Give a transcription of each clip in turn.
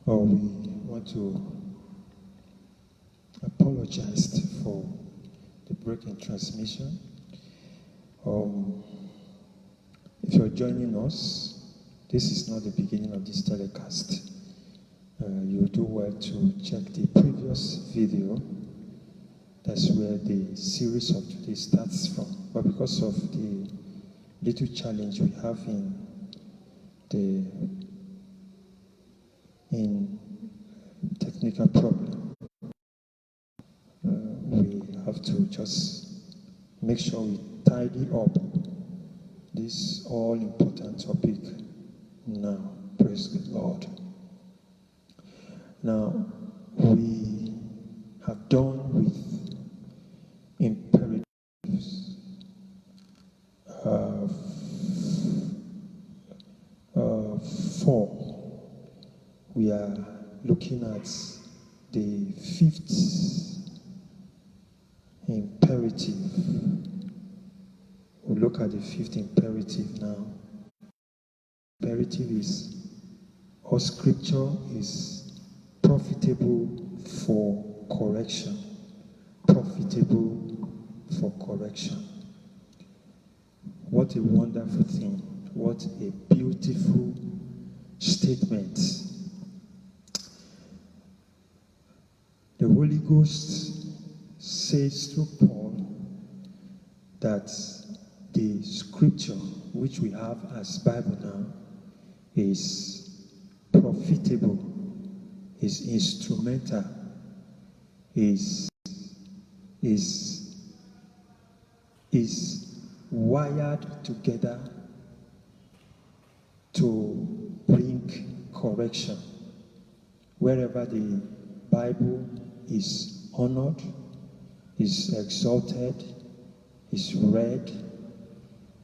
We want to apologize for the break in transmission. If you're joining us, this is not the beginning of this telecast. You do well to check the previous video. That's where the series of today starts from. But because of the little challenge we have in technical problem, we have to just make sure we tidy up this all-important topic now. Praise the Lord. Now, we have done with imperatives 4. We are looking at the 5th imperative. We'll look at the 5th imperative now. Imperative is, all scripture is profitable for correction. Profitable for correction. What a wonderful thing. What a beautiful statement. The Holy Ghost says through Paul that the scripture which we have as Bible now is profitable, is instrumental, is wired together to bring correction. Wherever the Bible is honored, is exalted, is read,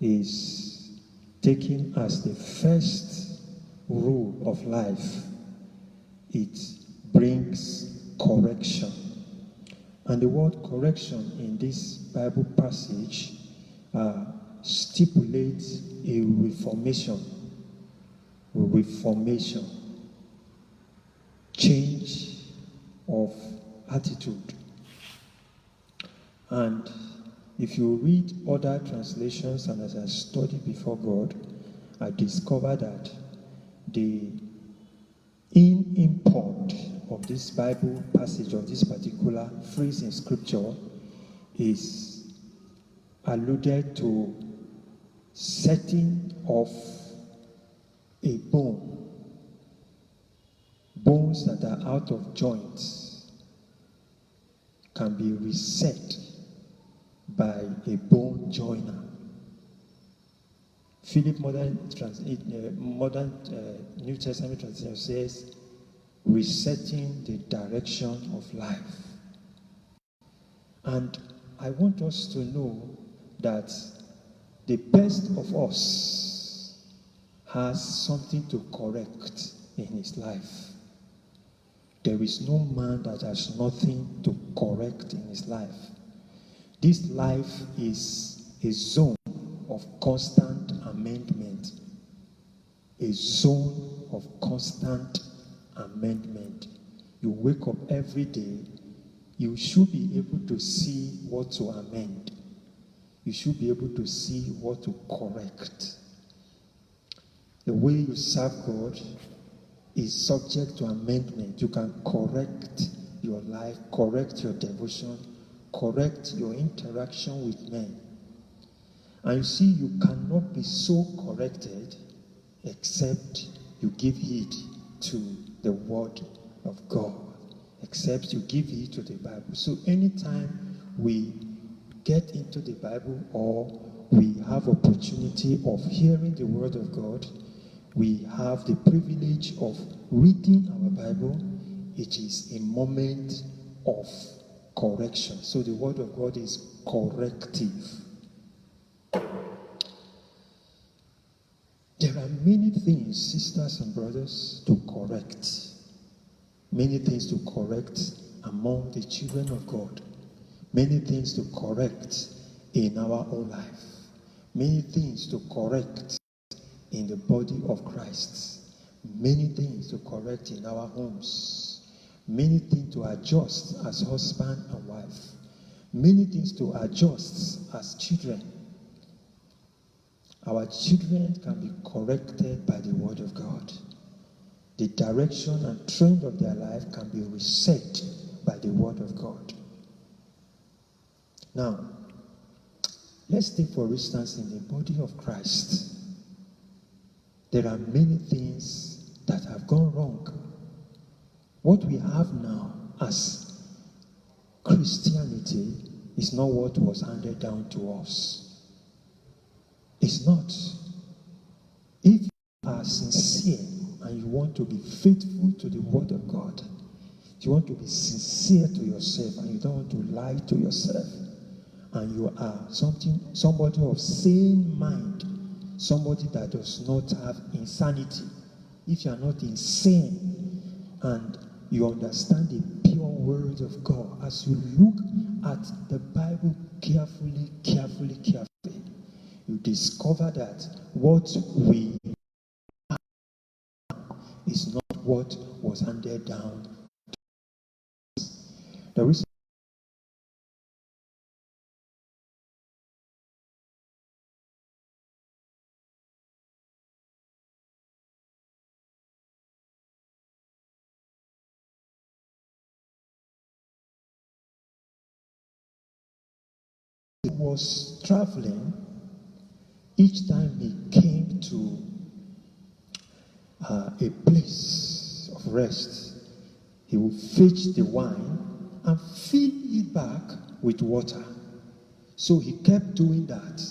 is taken as the first rule of life, it brings correction. And the word correction in this Bible passage stipulates a reformation, change of attitude. And if you read other translations, and as I studied before God, I discovered that the import of this Bible passage, of this particular phrase in scripture, is alluded to setting of a bone. Bones that are out of joints can be reset by a bone joiner. Philip modern New Testament translation says, resetting the direction of life. And I want us to know that the best of us has something to correct in his life. There is no man that has nothing to correct in his life. This life is a zone of constant amendment. A zone of constant amendment. You wake up every day, you should be able to see what to amend. You should be able to see what to correct. The way you serve God is subject to amendment. You can correct your life, correct your devotion, correct your interaction with men. And you see, you cannot be so corrected except you give heed to the word of God, except you give heed to the Bible. So anytime we get into the Bible or we have opportunity of hearing the word of God, we have the privilege of reading our Bible. It is a moment of correction. So the word of God is corrective. There are many things, sisters and brothers, to correct. Many things to correct among the children of God. Many things to correct in our own life. Many things to correct in the body of Christ. many things to correct in our homes, many things to adjust as husband and wife, many things to adjust as children. Our children can be corrected by the Word of God. The direction and trend of their life can be reset by the Word of God. Now, let's take for instance in the body of Christ. There are many things that have gone wrong. What we have now as Christianity is not what was handed down to us. It's not. If you are sincere and you want to be faithful to the Word of God, you want to be sincere to yourself and you don't want to lie to yourself, and you are somebody of sane mind, somebody that does not have insanity, if you are not insane and you understand the pure Word of God, as you look at the Bible carefully, you discover that what we have is not what was handed down. The reason he was traveling, each time he came to a place of rest, he would fetch the wine and fill it back with water. So he kept doing that.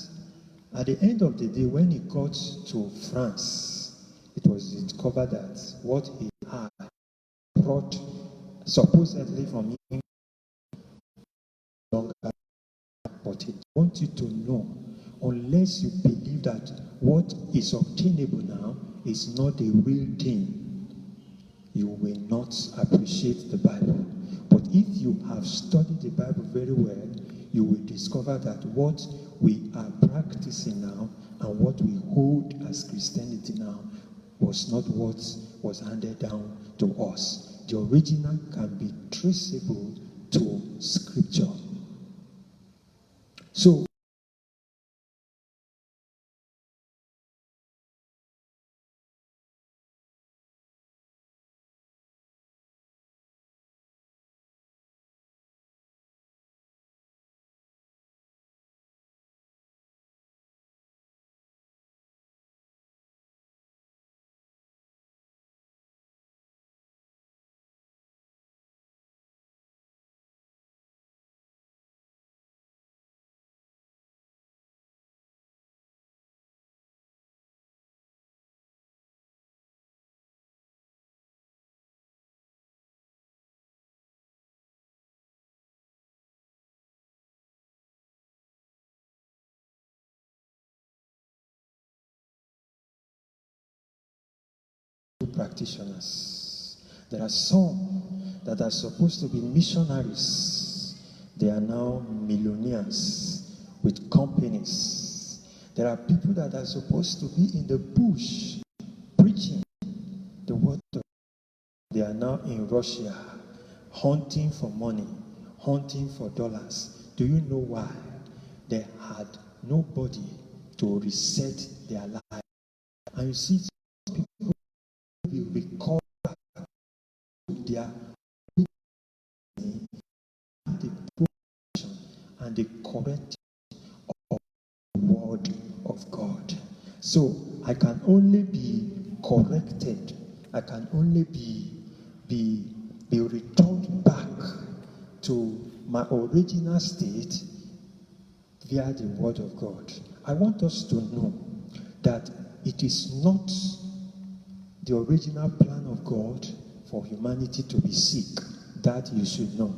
At the end of the day, when he got to France, it was discovered that what he had brought supposedly from him longer. But I want you to know, unless you believe that what is obtainable now is not the real thing, you will not appreciate the Bible. But if you have studied the Bible very well, you will discover that what we are practicing now and what we hold as Christianity now was not what was handed down to us. The original can be traceable to Scripture. So, practitioners. There are some that are supposed to be missionaries. They are now millionaires with companies. There are people that are supposed to be in the bush preaching the word of God. They are now in Russia hunting for money, hunting for dollars. Do you know why? They had nobody to reset their life. And you see, people will recover their the protection and the correction of the Word of God. So I can only be corrected. I can only be returned back to my original state via the Word of God. I want us to know that it is not the original plan of God for humanity to be sick. That you should know.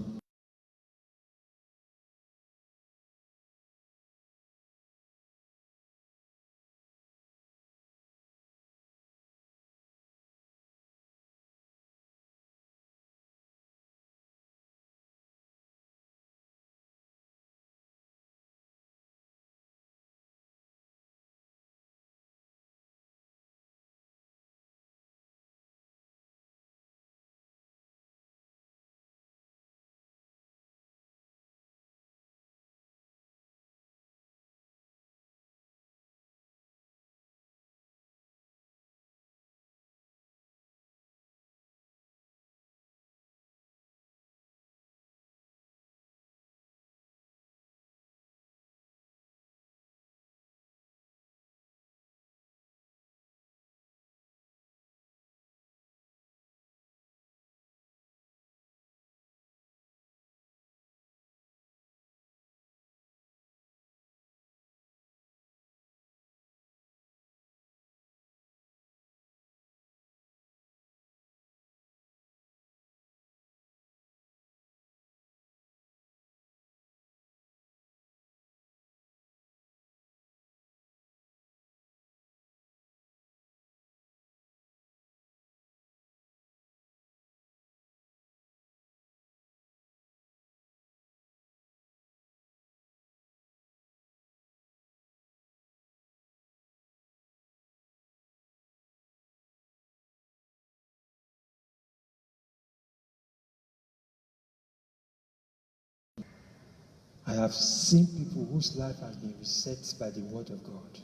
I have seen people whose life has been reset by the word of God.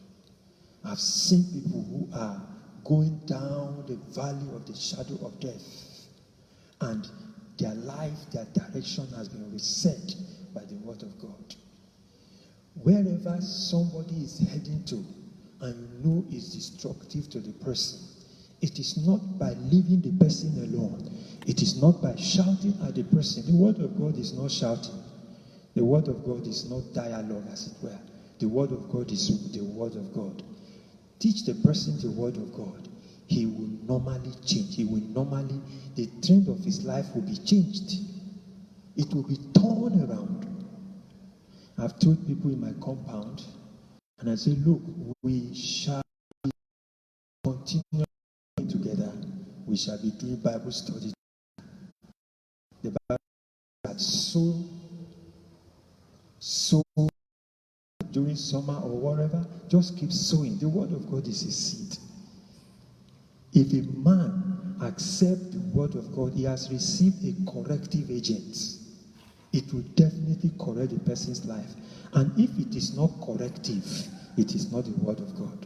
I've seen people who are going down the valley of the shadow of death, and their life, their direction has been reset by the word of God. Wherever somebody is heading to and you know is destructive to the person, it is not by leaving the person alone. It is not by shouting at the person. The word of God is not shouting. The word of God is not dialogue, as it were. The word of God is the word of God. Teach the person the word of God. He will normally change. The trend of his life will be changed. It will be turned around. I've told people in my compound, and I say, look, we shall continue together. We shall be doing Bible study. The Bible that so during summer or whatever, just keep sowing. The word of God is a seed. If a man accepts the word of God, he has received a corrective agent. It will definitely correct the person's life. And if it is not corrective, it is not the word of God.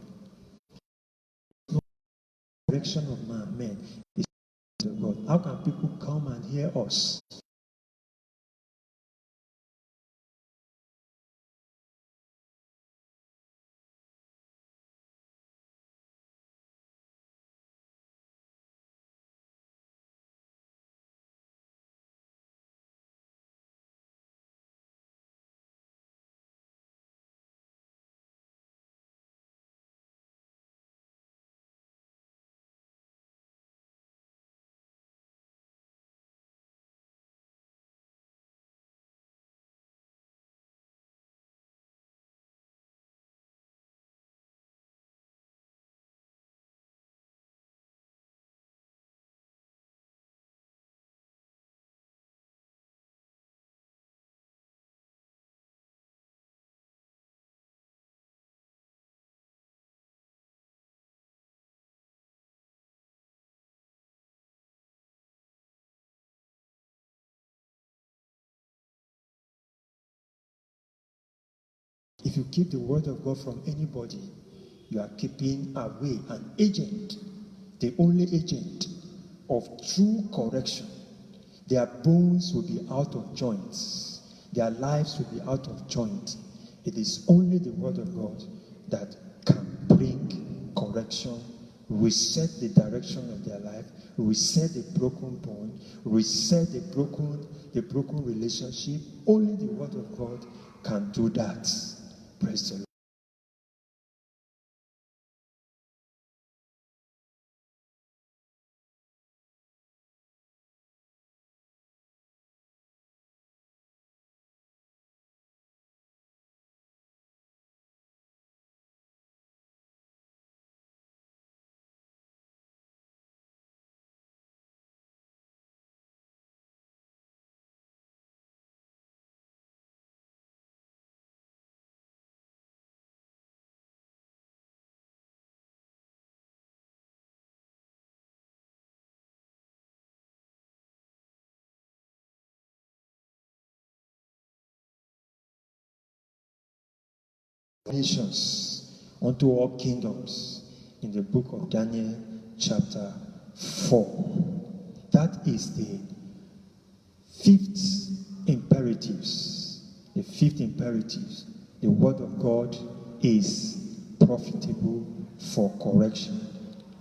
No correction of men is the word of God. How can people come and hear us? If you keep the word of God from anybody, you are keeping away an agent, the only agent of true correction. Their bones will be out of joints. Their lives will be out of joint. It is only the word of God that can bring correction, reset the direction of their life, reset the broken bone, reset the broken relationship. Only the word of God can do that. Praise the Lord. Nations unto all kingdoms in the book of Daniel chapter 4. That is the fifth imperatives. The fifth imperatives. The word of God is profitable for correction.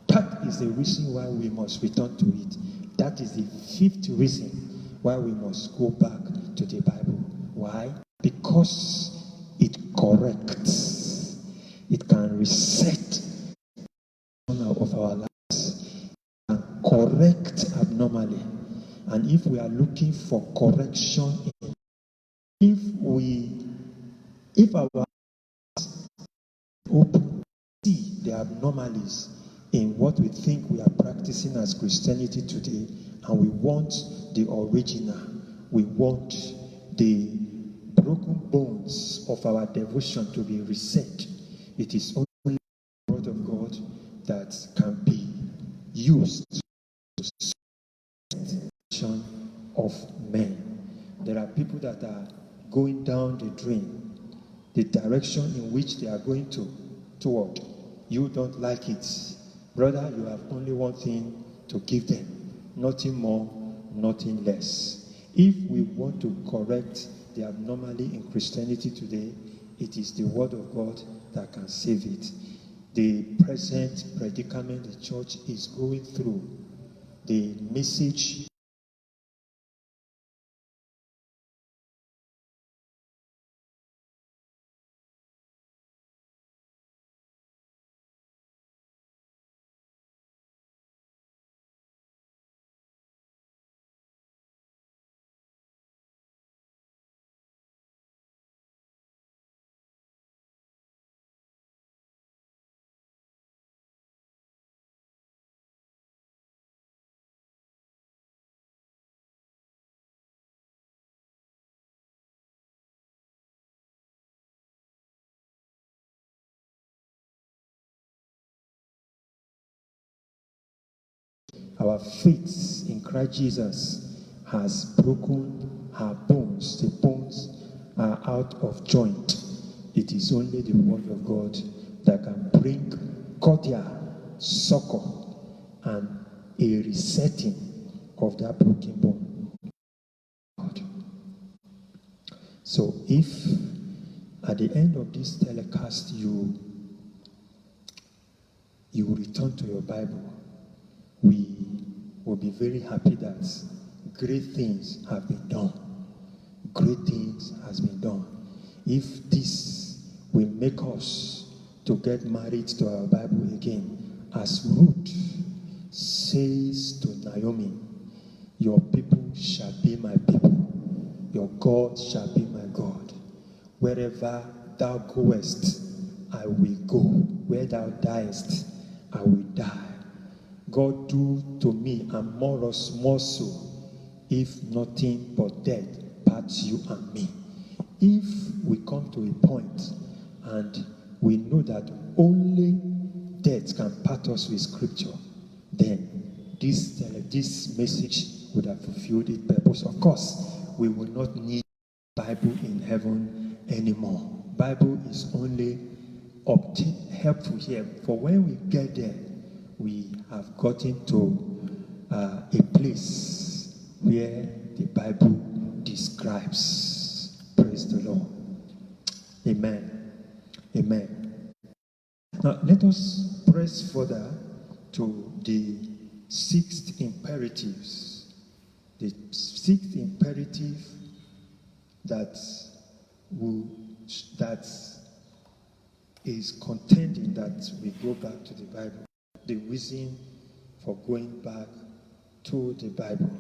That is the reason why we must return to it. That is the fifth reason why we must go back to the Bible. Why? Because it corrects. It can reset of our lives and correct abnormally. And if we are looking for correction, if our eyes open, see the abnormalities in what we think we are practicing as Christianity today, and we want the original, we want the broken bones of our devotion to be reset. It is only the word of God that can be used to set the of men. There are people that are going down the drain, the direction in which they are going toward. You don't like it. Brother, you have only one thing to give them. Nothing more, nothing less. If we want to correct the abnormality in Christianity today, it is the Word of God that can save it. The present predicament the church is going through, the message our faith in Christ Jesus has broken our bones. The bones are out of joint. It is only the Word of God that can bring cordial succor and a resetting of that broken bone. So if at the end of this telecast you return to your Bible, we will be very happy that great things have been done. Great things has been done. If this will make us to get married to our Bible again, as Ruth says to Naomi, your people shall be my people, your God shall be my God. Wherever thou goest, I will go. Where thou diest, I will die. God do to me and more so, if nothing but death parts you and me. If we come to a point and we know that only death can part us with Scripture, then this message would have fulfilled its purpose. Of course, we will not need Bible in heaven anymore. Bible is only helpful here. For when we get there, we have gotten to a place where the Bible describes. Praise the Lord. Amen. Amen. Now let us press further to the sixth imperatives. The sixth imperative that is contending that we go back to the Bible. The reason for going back to the Bible.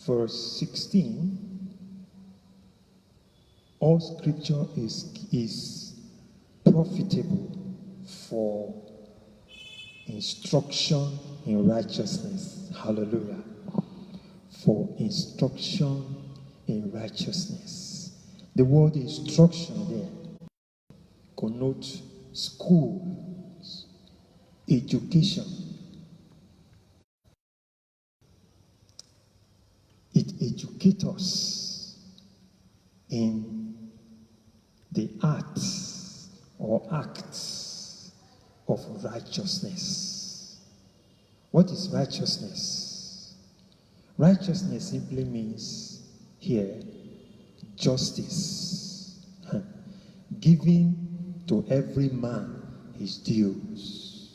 Verse 16, all Scripture is profitable for instruction in righteousness. Hallelujah. For instruction in righteousness. The word instruction there connotes school, education. It educates us in the arts or acts of righteousness. What is righteousness? Righteousness simply means here justice, giving to every man his dues,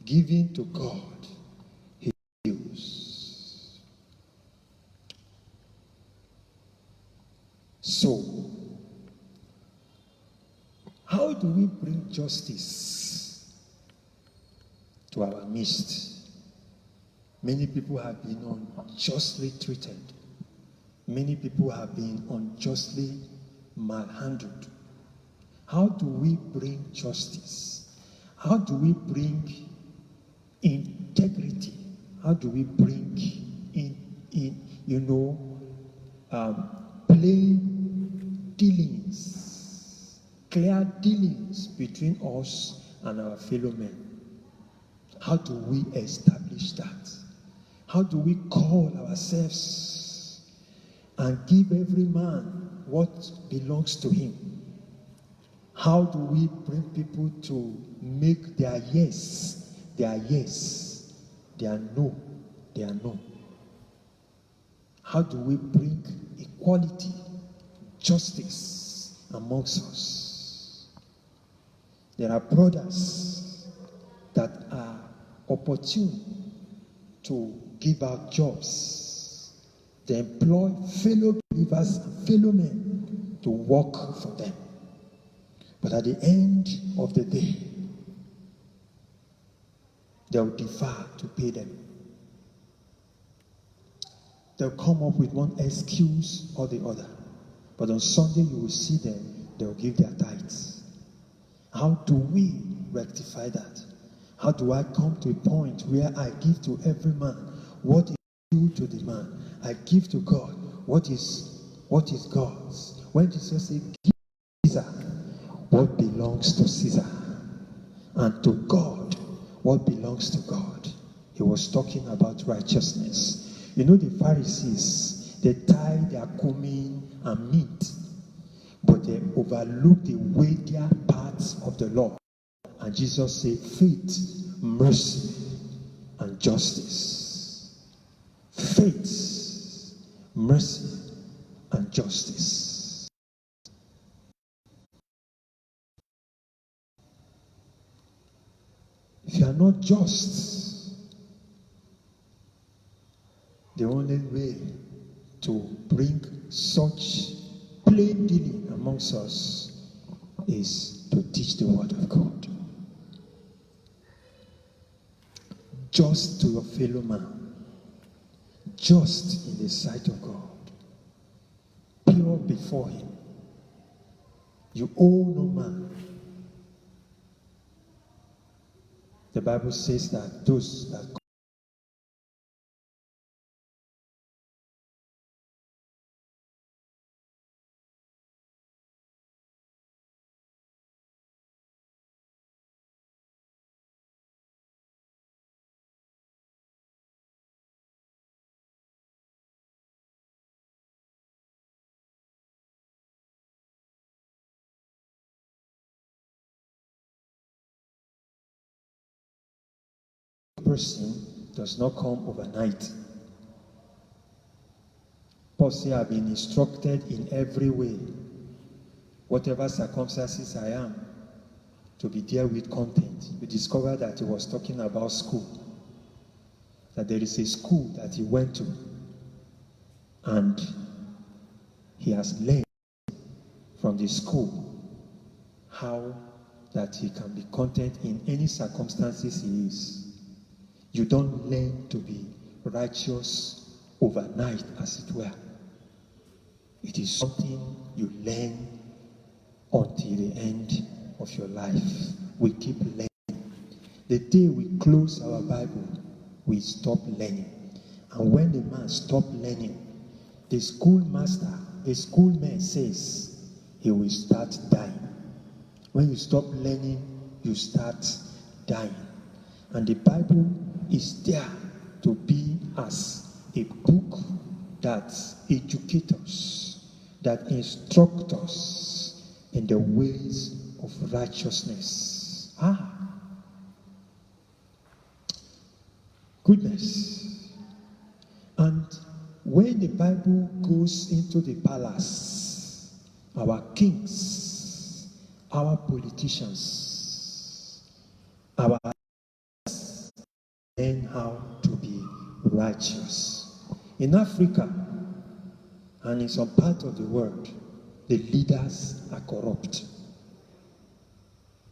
giving to God his dues. So, how do we bring justice to our midst? Many people have been unjustly treated. Many people have been unjustly malhandled. How do we bring justice? How do we bring integrity? How do we bring plain dealings, clear dealings between us and our fellow men? How do we establish that? How do we call ourselves and give every man what belongs to him. How do we bring people to make their yes, their no, their no? How do we bring equality, justice amongst us? There are brothers that are opportune to give out jobs. They employ fellow believers and fellow men to work for them. But at the end of the day, they'll defer to pay them. They'll come up with one excuse or the other. But on Sunday, you will see them, they'll give their tithes. How do we rectify that? How do I come to a point where I give to every man what is due to the man? I give to God what is God's. When Jesus said, give Caesar what belongs to Caesar, and to God what belongs to God. He was talking about righteousness. You know, the Pharisees, they tithe their cumin and mint, but they overlook the weightier parts of the law. And Jesus said, faith, mercy, and justice. Faith, mercy, and justice. If you are not just, the only way to bring such plain dealing amongst us is to teach the word of God. Just to your fellow man, just in the sight of God, pure before him. You owe no man. The Bible says that those that person does not come overnight. Paul said, I've been instructed in every way, whatever circumstances I am, to be there with content. We discovered that he was talking about school, that there is a school that he went to, and he has learned from the school how that he can be content in any circumstances he is. You don't learn to be righteous overnight, as it were. It is something you learn until the end of your life. We keep learning. The day we close our Bible, we stop learning. And when the man stops learning, the schoolmaster, the schoolman says he will start dying. When you stop learning, you start dying. And the Bible is there to be as a book that educates us, that instructs us in the ways of righteousness. Goodness. And when the Bible goes into the palace, our kings, our politicians, our learn how to be righteous. In Africa and in some part of the world, the leaders are corrupt.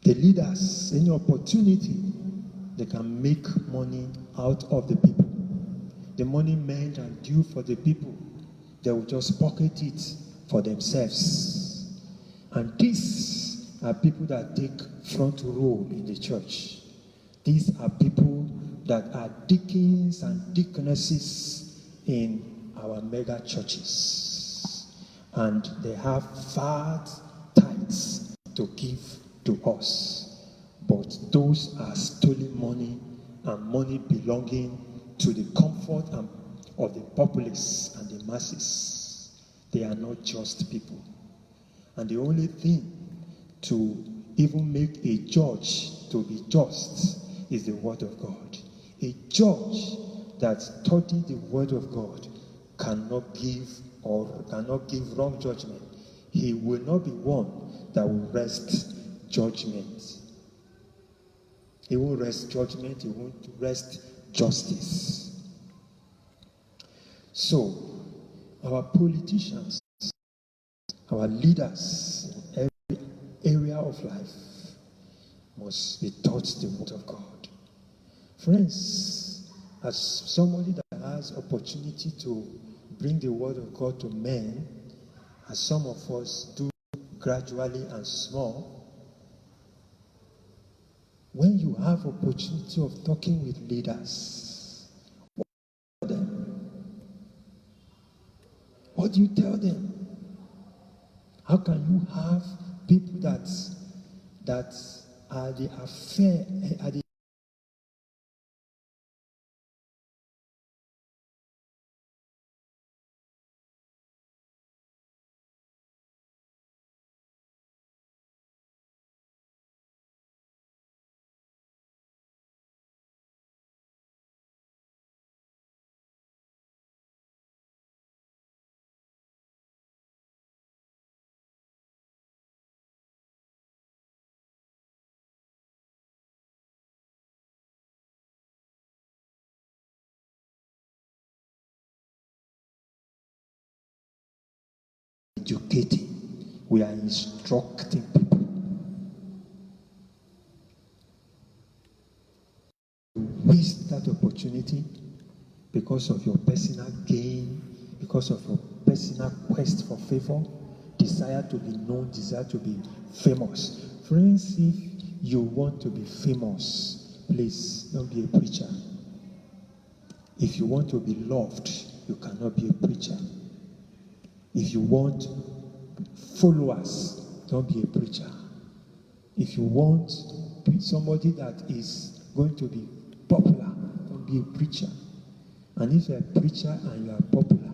The leaders, any opportunity, they can make money out of the people. The money meant and due for the people, they will just pocket it for themselves. And these are people that take front row in the church. These are people that are deacons and deaconesses in our mega churches. And they have fat tithes to give to us. But those are stolen money and money belonging to the comfort of the populace and the masses. They are not just people. And the only thing to even make a judge to be just is the word of God. A judge that studies the word of God cannot give wrong judgment. He will not be one that will wrest judgment. He won't wrest judgment, he won't wrest justice. So, our politicians, our leaders in every area of life must be taught the word of God. Friends, as somebody that has opportunity to bring the word of God to men, as some of us do gradually and small, when you have opportunity of talking with leaders, what do you tell them? How can you have people that are the affair, are the educating, we are instructing people. Waste that opportunity because of your personal gain, because of your personal quest for favor, desire to be known, desire to be famous. Friends, if you want to be famous, please don't be a preacher. If you want to be loved, you cannot be a preacher. If you want followers, don't be a preacher. If you want somebody that is going to be popular, don't be a preacher. And if you're a preacher and you are popular,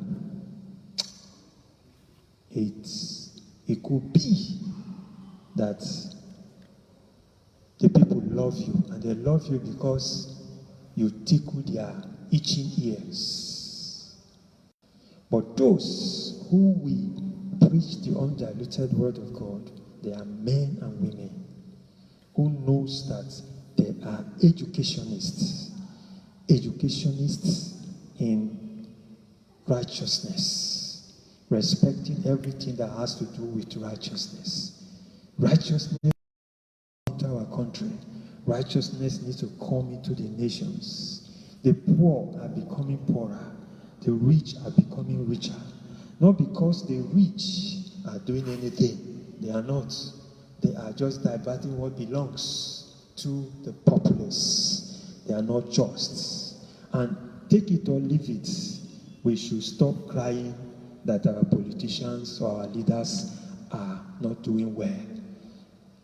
it could be that the people love you, and they love you because you tickle their itching ears. But those who will preach the undiluted word of God, they are men and women who knows that they are educationists in righteousness, respecting everything that has to do with righteousness. Righteousness into our country. Righteousness needs to come into the nations. The poor are becoming poorer. The rich are becoming richer. Not because the rich are doing anything. They are not. They are just diverting what belongs to the populace. They are not just. And take it or leave it. We should stop crying that our politicians or our leaders are not doing well.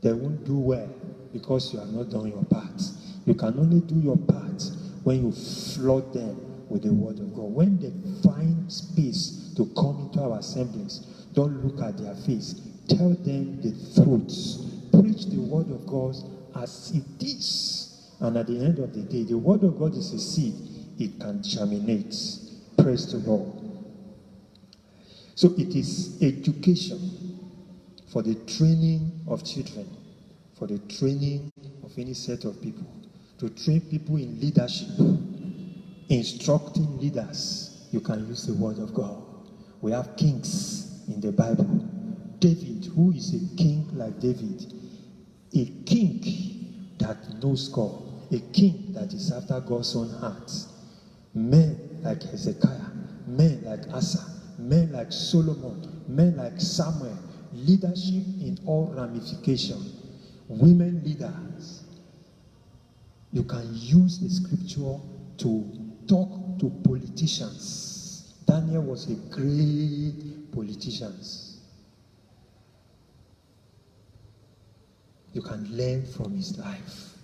They won't do well because you have not done your part. You can only do your part when you flood them with the word of God. When they find space to come into our assemblies, don't look at their face. Tell them the truth. Preach the word of God as it is. And at the end of the day, the word of God is a seed. It can germinate. Praise the Lord. So it is education for the training of children, for the training of any set of people, to train people in leadership, instructing leaders. You can use the word of God. We have kings in the Bible. David, who is a king like David? A king that knows God, a king that is after God's own heart. Men like Hezekiah, men like Asa, men like Solomon, men like Samuel. Leadership in all ramifications. Women leaders. You can use the scripture to talk to politicians. Daniel was a great politician. You can learn from his life.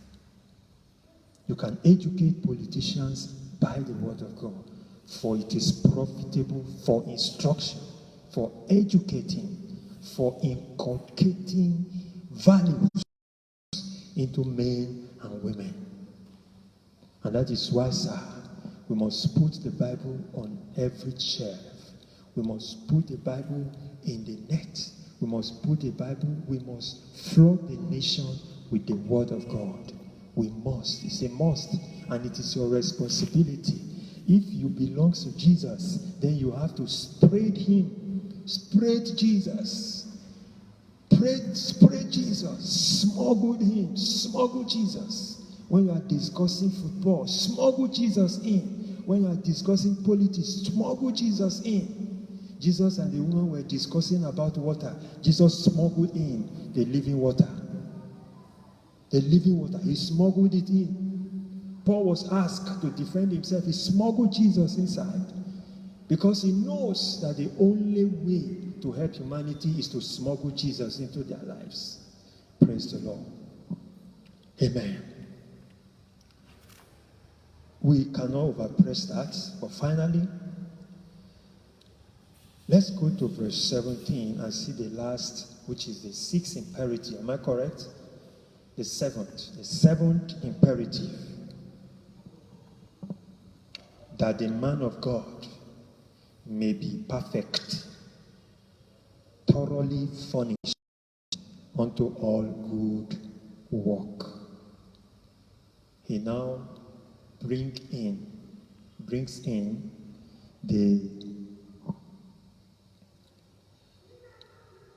You can educate politicians by the word of God, for it is profitable for instruction, for educating, for inculcating values into men and women. And that is why, sir, we must put the Bible on every shelf. We must put the Bible in the net. We must put the Bible, we must flood the nation with the Word of God. We must. It's a must. And it is your responsibility. If you belong to Jesus, then you have to spread him. Spread Jesus. Spread Jesus. Smuggle him. Smuggle Jesus. When you are discussing football, smuggle Jesus in. When you are discussing politics, smuggle Jesus in. Jesus and the woman were discussing about water. Jesus smuggled in the living water. The living water. He smuggled it in. Paul was asked to defend himself. He smuggled Jesus inside. Because he knows that the only way to help humanity is to smuggle Jesus into their lives. Praise the Lord. Amen. We cannot overpress that. But finally, let's go to verse 17 and see the last, which is the sixth imperative. Am I correct? The seventh imperative. That the man of God may be perfect, thoroughly furnished unto all good work. He now brings in the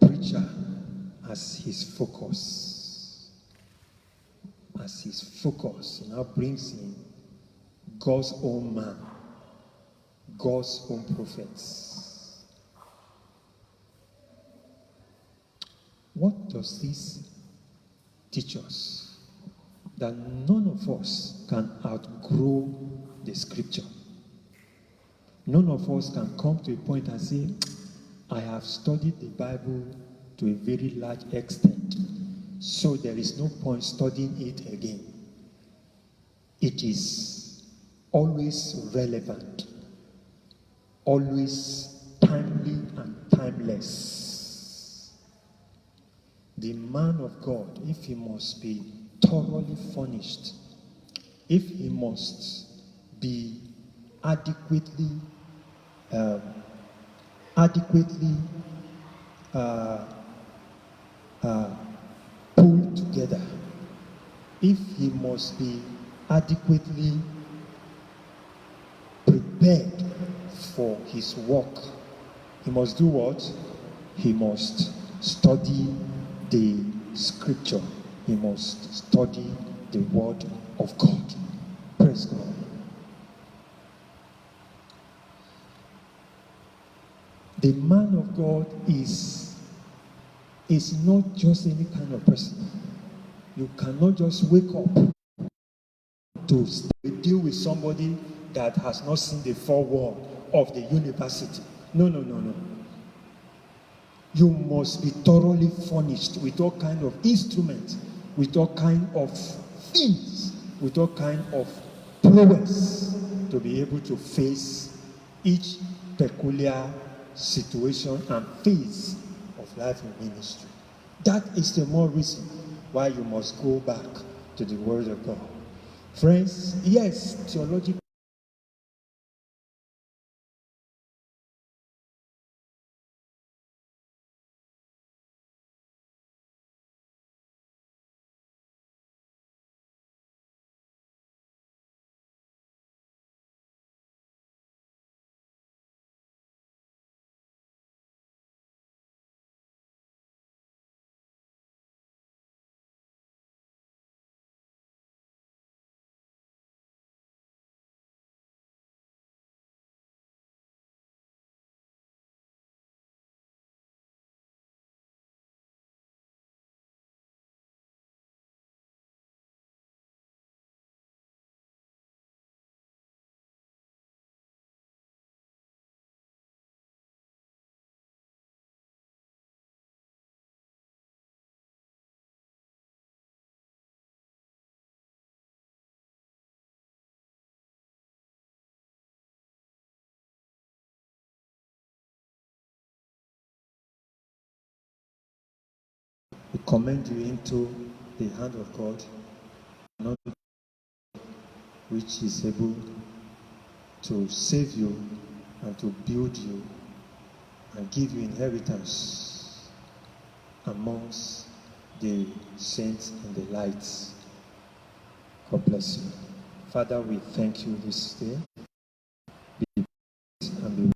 preacher as his focus. As his focus. He now brings in God's own man, God's own prophets. What does this teach us? That none of us can outgrow the scripture. None of us can come to a point and say, I have studied the Bible to a very large extent, so there is no point studying it again. It is always relevant, always timely and timeless. The man of God, if he must be thoroughly furnished, if he must be adequately pulled together, if he must be adequately prepared for his work, he must do what? He must study the scripture. He must study the word of God. Praise God. The man of God is not just any kind of person. You cannot just wake up to deal with somebody that has not seen the forewall of the university. No. You must be thoroughly furnished with all kind of instruments, with all kind of things, with all kind of prowess to be able to face each peculiar situation and phase of life and ministry. That is the more reason why you must go back to the Word of God. Friends, yes, theological We commend you into the hand of God, not which is able to save you and to build you and give you inheritance amongst the saints in the light. God bless you. Father, we thank you this day.